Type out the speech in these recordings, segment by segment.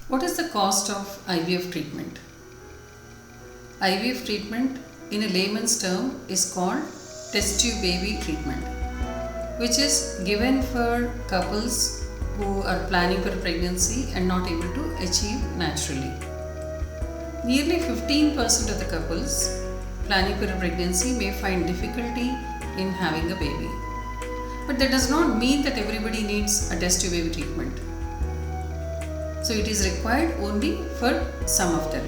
What is the cost of IVF treatment? IVF treatment in a layman's term is called test tube baby treatment, which is given for couples who are planning for pregnancy and not able to achieve naturally. Nearly 15% of the couples planning for a pregnancy may find difficulty in having a baby. But that does not mean that everybody needs a test tube baby treatment. So it is required only for some of them.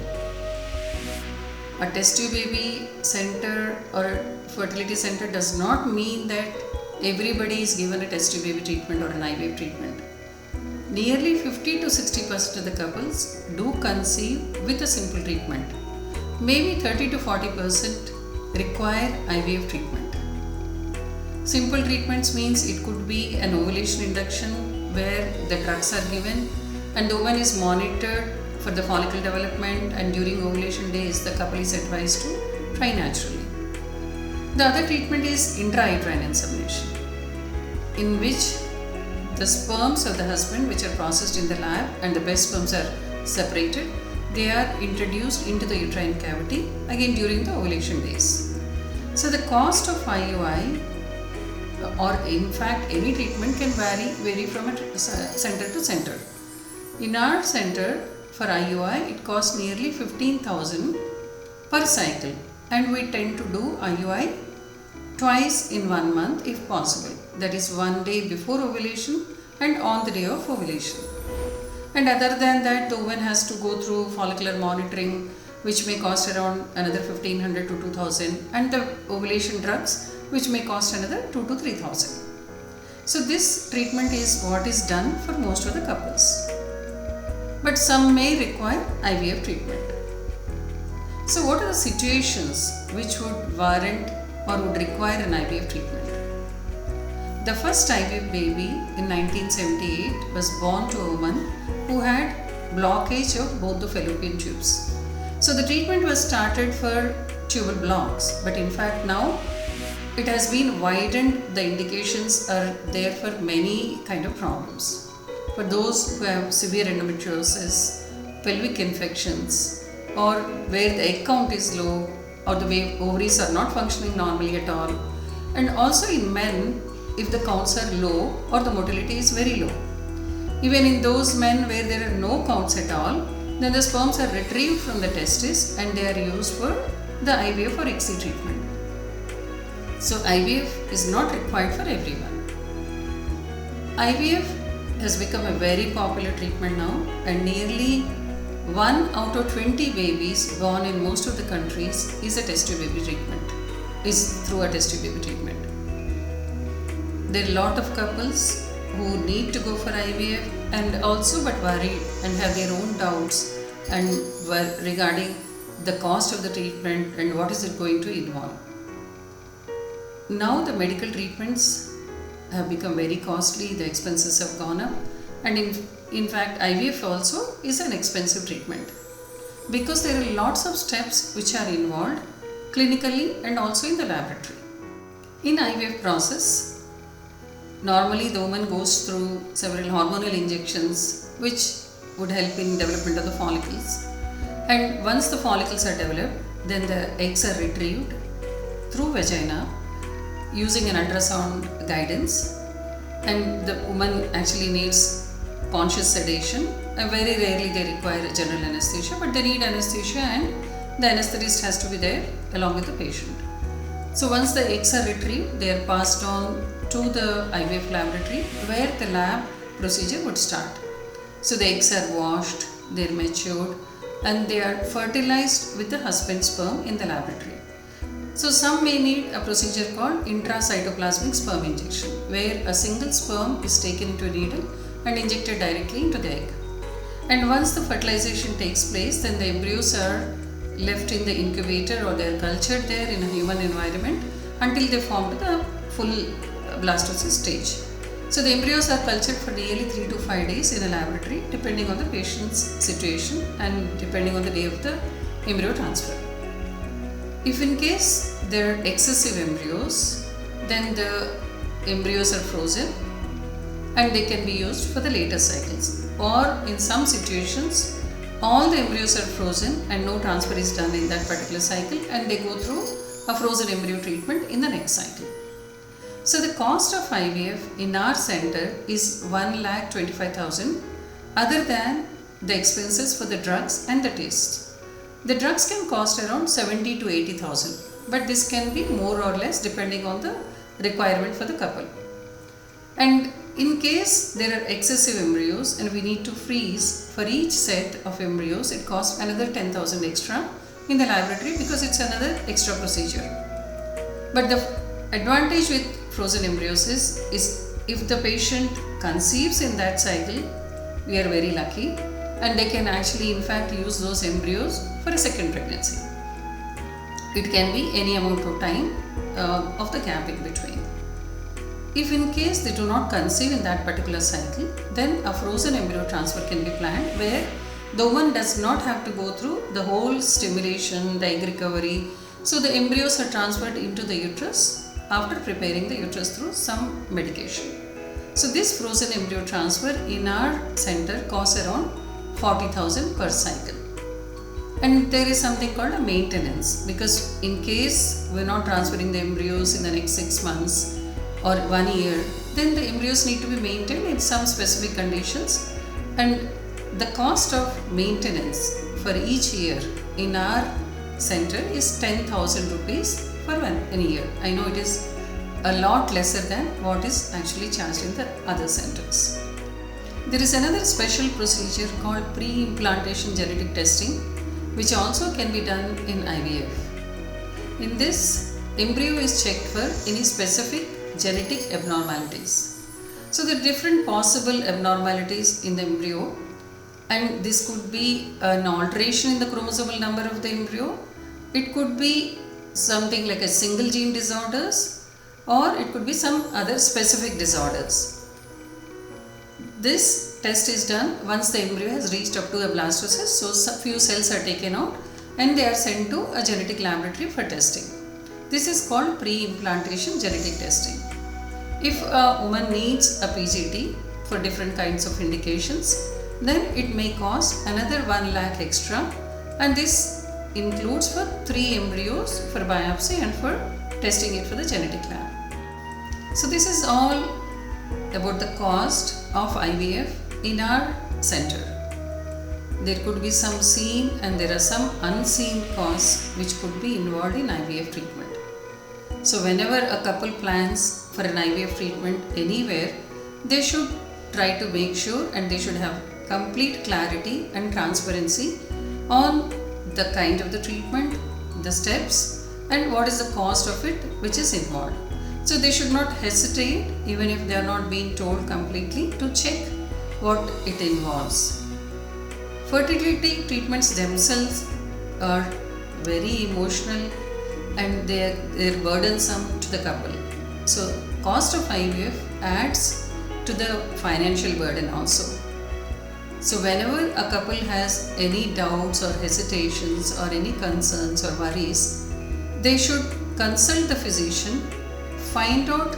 A test tube baby center or a fertility center does not mean that everybody is given a test tube baby treatment or an IVF treatment. Nearly 50 to 60% of the couples do conceive with a simple treatment. Maybe 30 to 40% require IVF treatment. Simple treatments means it could be an ovulation induction where the drugs are given and the woman is monitored for the follicle development, and during ovulation days the couple is advised to try naturally. The other treatment is intrauterine insemination, in which the sperms of the husband, which are processed in the lab and the best sperms are separated, they are introduced into the uterine cavity again during the ovulation days. So the cost of IUI or in fact any treatment can vary from a center to center. In our center for IUI it costs nearly 15,000 per cycle, and we tend to do IUI twice in 1 month if possible. That is one day before ovulation and on the day of ovulation. And other than that, the woman has to go through follicular monitoring, which may cost around another 1,500 to 2,000, and the ovulation drugs, which may cost another 2 to 3,000. So this treatment is what is done for most of the couples. But some may require IVF treatment. So what are the situations which would warrant or would require an IVF treatment? The first IVF baby in 1978 was born to a woman who had blockage of both the fallopian tubes. So the treatment was started for tubal blocks, but in fact now it has been widened. The indications are there for many kind of problems. For those who have severe endometriosis, pelvic infections, or where the egg count is low, or the way ovaries are not functioning normally at all, and also in men if the counts are low or the motility is very low. Even in those men where there are no counts at all, then the sperms are retrieved from the testis and they are used for the IVF or ICSI treatment. So IVF is not required for everyone. IVF has become a very popular treatment now, and nearly 1 out of 20 babies born in most of the countries is a test tube baby treatment, is through a test tube baby treatment. There are a lot of couples who need to go for IVF and also but worried and have their own doubts and regarding the cost of the treatment and what is it going to involve. Now the medical treatments have become very costly, the expenses have gone up, and in fact IVF also is an expensive treatment because there are lots of steps which are involved clinically and also in the laboratory. In IVF process, normally the woman goes through several hormonal injections which would help in development of the follicles, and once the follicles are developed, then the eggs are retrieved through vagina using an ultrasound guidance, and the woman actually needs conscious sedation, and very rarely they require a general anesthesia, but they need anesthesia and the anesthetist has to be there along with the patient. So once the eggs are retrieved, they are passed on to the IVF laboratory where the lab procedure would start. So the eggs are washed, they are matured, and they are fertilized with the husband's sperm in the laboratory. So some may need a procedure called intracytoplasmic sperm injection, where a single sperm is taken into a needle and injected directly into the egg. And once the fertilization takes place, then the embryos are left in the incubator or they are cultured there in a human environment until they form to the full blastocyst stage. So the embryos are cultured for nearly 3 to 5 days in a laboratory depending on the patient's situation and depending on the day of the embryo transfer. If in case there are excessive embryos, then the embryos are frozen and they can be used for the later cycles. or in some situations all the embryos are frozen and no transfer is done in that particular cycle, and they go through a frozen embryo treatment in the next cycle. So the cost of IVF in our center is 1,25,000 other than the expenses for the drugs and the tests. The drugs can cost around 70 to 80,000, but this can be more or less depending on the requirement for the couple. And in case there are excessive embryos and we need to freeze for each set of embryos, it costs another 10,000 extra in the laboratory because it's another extra procedure. But the advantage with frozen embryos is if the patient conceives in that cycle, we are very lucky, and they can actually in fact use those embryos for a second pregnancy. It can be any amount of time of the gap in between. If in case they do not conceive in that particular cycle, then a frozen embryo transfer can be planned where the woman does not have to go through the whole stimulation, the egg recovery. So the embryos are transferred into the uterus after preparing the uterus through some medication. So this frozen embryo transfer in our center costs around 40,000 per cycle. And there is something called a maintenance, because in case we're not transferring the embryos in the next 6 months or 1 year, then the embryos need to be maintained in some specific conditions, and the cost of maintenance for each year in our center is 10,000 rupees for a year. I know it is a lot lesser than what is actually charged in the other centers. There is another special procedure called pre-implantation genetic testing, which also can be done in IVF. In this, embryo is checked for any specific genetic abnormalities. So there are different possible abnormalities in the embryo, and this could be an alteration in the chromosomal number of the embryo. It could be something like a single gene disorders, or it could be some other specific disorders. This test is done once the embryo has reached up to a blastocyst, so few cells are taken out and they are sent to a genetic laboratory for testing. This is called pre-implantation genetic testing. If a woman needs a PGT for different kinds of indications, then it may cost another 1 lakh extra, and this includes for 3 embryos for biopsy and for testing it for the genetic lab. So this is all about the cost of IVF in our center. There could be some seen and there are some unseen costs which could be involved in IVF treatment. So whenever a couple plans for an IVF treatment anywhere, they should try to make sure and they should have complete clarity and transparency on the kind of the treatment, the steps, and what is the cost of it which is involved. So they should not hesitate, even if they are not being told completely, to check what it involves. Fertility treatments themselves are very emotional and they're burdensome to the couple. So cost of IVF adds to the financial burden also. So whenever a couple has any doubts or hesitations or any concerns or worries, they should consult the physician, find out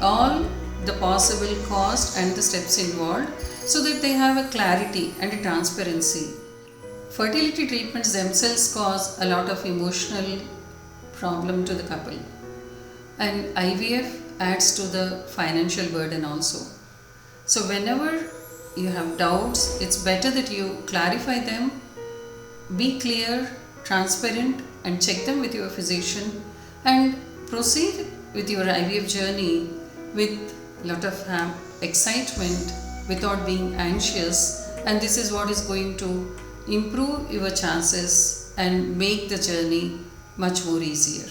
all the possible cost and the steps involved so that they have a clarity and a transparency. Fertility treatments themselves cause a lot of emotional problem to the couple, and IVF adds to the financial burden also. So whenever you have doubts, it's better that you clarify them, be clear, transparent, and check them with your physician, and proceed with your IVF journey with a lot of excitement without being anxious, and this is what is going to improve your chances and make the journey much more easier.